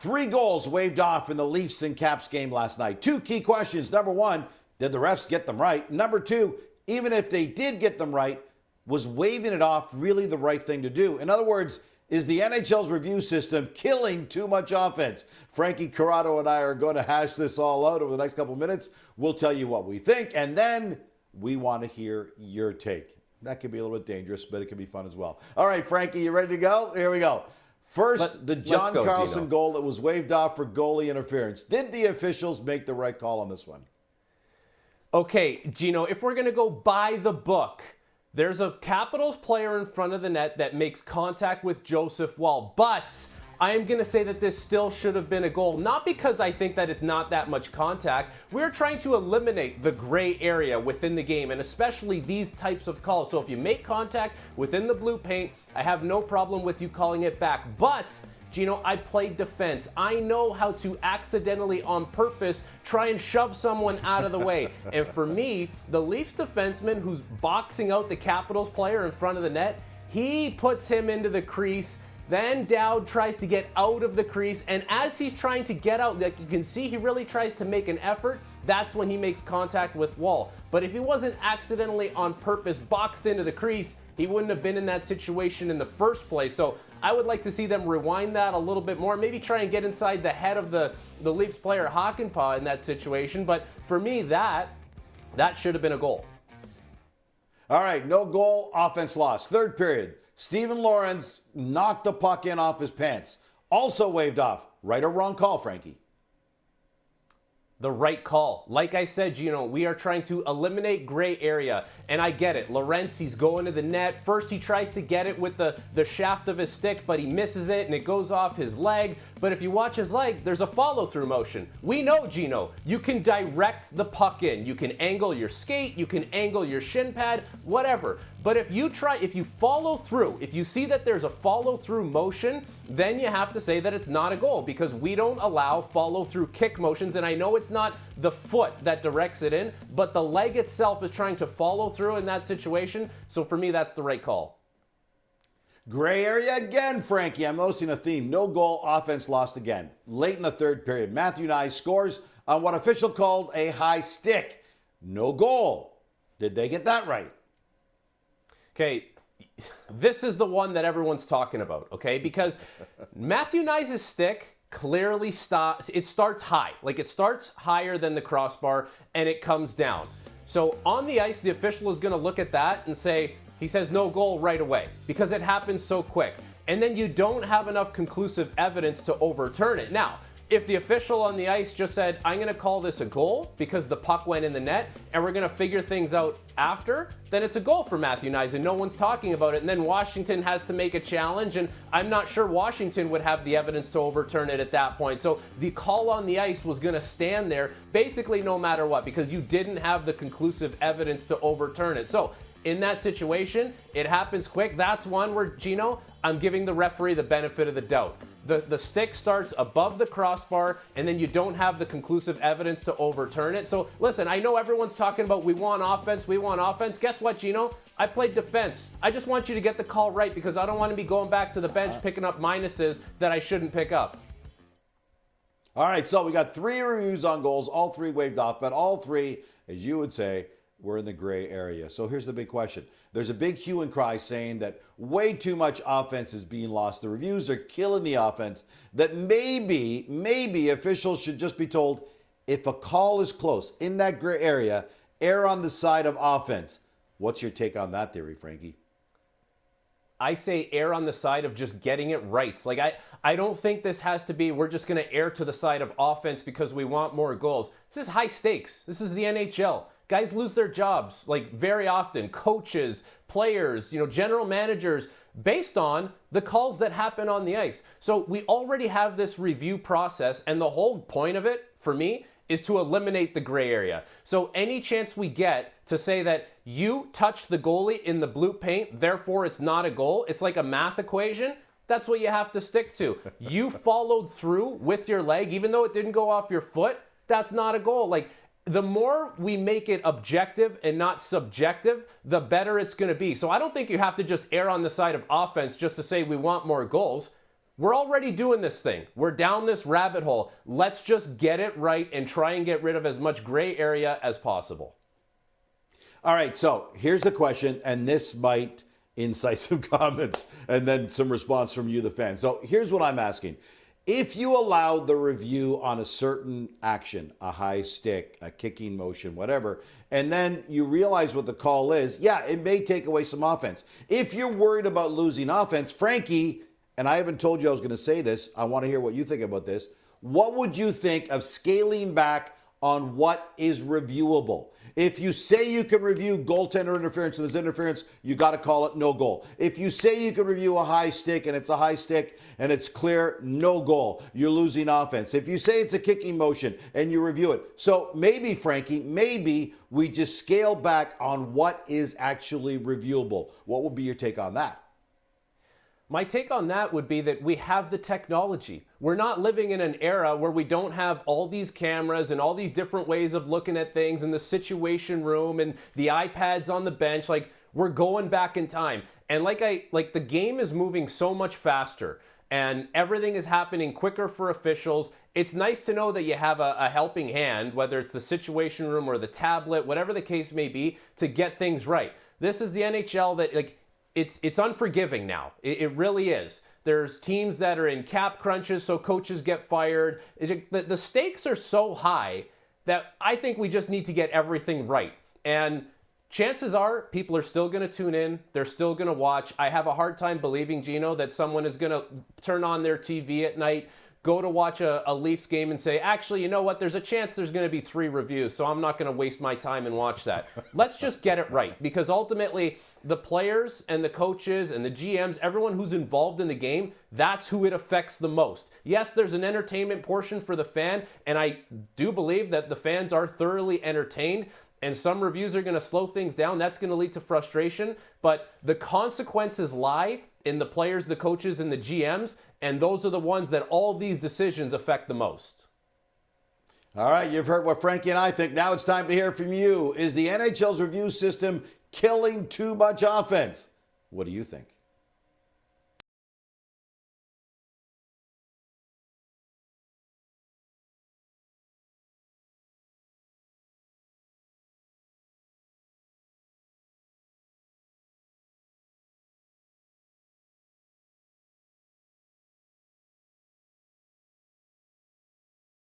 3 goals waved off in the Leafs and Caps game last night. 2 key questions. Number 1, did the refs get them right? Number 2, even if they did get them right, was waving it off really the right thing to do? In other words, is the NHL's review system killing too much offense? Frankie, Corrado, and I are going to hash this all out over the next couple minutes. We'll tell you what we think, and then we want to hear your take. That could be a little bit dangerous, but it could be fun as well. All right, Frankie, you ready to go? Here we go. First, the John Carlson goal that was waved off for goalie interference. Did the officials make the right call on this one? Okay, Gino, if we're going to go by the book, there's a Capitals player in front of the net that makes contact with Joseph Woll, but I am going to say that this still should have been a goal, not because I think that it's not that much contact. We're trying to eliminate the gray area within the game, and especially these types of calls. So if you make contact within the blue paint, I have no problem with you calling it back. But, Gino, I played defense. I know how to accidentally, on purpose, try and shove someone out of the way. And for me, the Leafs defenseman who's boxing out the Capitals player in front of the net, he puts him into the crease. Then Dowd tries to get out of the crease, and as he's trying to get out, like you can see, he really tries to make an effort. That's when he makes contact with Woll. But if he wasn't accidentally on purpose boxed into the crease, he wouldn't have been in that situation in the first place. So I would like to see them rewind that a little bit more, maybe try and get inside the head of the Leafs player Hakanpää in that situation. But for me, that should have been a goal. All right, no goal, offense lost. Third period. Steven Lawrence knocked the puck in off his pants. Also waved off. Right or wrong call, Frankie? The right call. Like I said, Gino, we are trying to eliminate gray area. And I get it. Lawrence, he's going to the net. First, he tries to get it with the shaft of his stick, but he misses it, and it goes off his leg. But if you watch his leg, there's a follow-through motion. We know, Gino, you can direct the puck in. You can angle your skate. You can angle your shin pad, whatever. But if you follow through, if you see that there's a follow-through motion, then you have to say that it's not a goal, because we don't allow follow-through kick motions. And I know it's not the foot that directs it in, but the leg itself is trying to follow through in that situation. So for me, that's the right call. Gray area again, Frankie. I'm noticing a theme. No goal, offense lost again. Late in the third period, Matthew Nye scores on what official called a high stick. No goal. Did they get that right? Okay, this is the one that everyone's talking about, okay? Because Matthew Knies' stick clearly starts high. Like, it starts higher than the crossbar, and it comes down. So on the ice, the official is going to look at that and say, he says no goal right away, because it happens so quick. And then you don't have enough conclusive evidence to overturn it. Now, if the official on the ice just said, I'm going to call this a goal because the puck went in the net and we're going to figure things out after, then it's a goal for Matthew Knies and no one's talking about it. And then Washington has to make a challenge, and I'm not sure Washington would have the evidence to overturn it at that point. So the call on the ice was going to stand there basically no matter what, because you didn't have the conclusive evidence to overturn it. So in that situation, it happens quick. That's one where, Gino, I'm giving the referee the benefit of the doubt. The stick starts above the crossbar, and then you don't have the conclusive evidence to overturn it. So listen, I know everyone's talking about we want offense, we want offense. Guess what, Gino? I played defense. I just want you to get the call right, because I don't want to be going back to the bench picking up minuses that I shouldn't pick up. All right, so we got 3 reviews on goals, all 3 waved off, but all 3, as you would say, we're in the gray area. So here's the big question. There's a big hue and cry saying that way too much offense is being lost. The reviews are killing the offense. That maybe officials should just be told, if a call is close in that gray area, err on the side of offense. What's your take on that theory, Frankie? I say err on the side of just getting it right. Like, I don't think this has to be, we're just going to err to the side of offense because we want more goals. This is high stakes. This is the NHL. Guys lose their jobs, like, very often. Coaches, players, general managers, based on the calls that happen on the ice. So we already have this review process, and the whole point of it, for me, is to eliminate the gray area. So any chance we get to say that you touched the goalie in the blue paint, therefore it's not a goal, it's like a math equation, that's what you have to stick to. You followed through with your leg, even though it didn't go off your foot, that's not a goal. Like, the more we make it objective and not subjective, the better it's going to be. So I don't think you have to just err on the side of offense just to say we want more goals. we're already doing this thing. We're down this rabbit hole. Let's just get it right and try and get rid of as much gray area as possible. All right, so here's the question, and this might incite some comments and then some response from you, the fan. So here's what I'm asking. If you allowed the review on a certain action, a high stick, a kicking motion, whatever, and then you realize what the call is, yeah, it may take away some offense. If you're worried about losing offense, Frankie, and I haven't told you I was going to say this, I want to hear what you think about this. What would you think of scaling back on what is reviewable? If you say you can review goaltender interference and there's interference, you got to call it no goal. If you say you can review a high stick and it's a high stick and it's clear, no goal, you're losing offense. If you say it's a kicking motion and you review it. So maybe, Frankie, maybe we just scale back on what is actually reviewable. What would be your take on that? My take on that would be that we have the technology. We're not living in an era where we don't have all these cameras and all these different ways of looking at things in the situation room and the iPads on the bench. Like, we're going back in time. And like the game is moving so much faster and everything is happening quicker for officials. It's nice to know that you have a helping hand, whether it's the situation room or the tablet, whatever the case may be, to get things right. This is the NHL that, like, it's unforgiving now. It really is. There's teams that are in cap crunches, so coaches get fired. The stakes are so high that I think we just need to get everything right. And chances are people are still going to tune in. They're still going to watch. I have a hard time believing, Gino, that someone is going to turn on their TV at night, go to watch a Leafs game and say, actually, you know what? There's a chance there's going to be 3 reviews, so I'm not going to waste my time and watch that. Let's just get it right, because ultimately the players and the coaches and the GMs, everyone who's involved in the game, that's who it affects the most. Yes, there's an entertainment portion for the fan, and I do believe that the fans are thoroughly entertained, and some reviews are going to slow things down. That's going to lead to frustration, but the consequences lie in the players, the coaches, and the GMs, and those are the ones that all these decisions affect the most. All right, you've heard what Frankie and I think. Now it's time to hear from you. Is the NHL's review system killing too much offense? What do you think?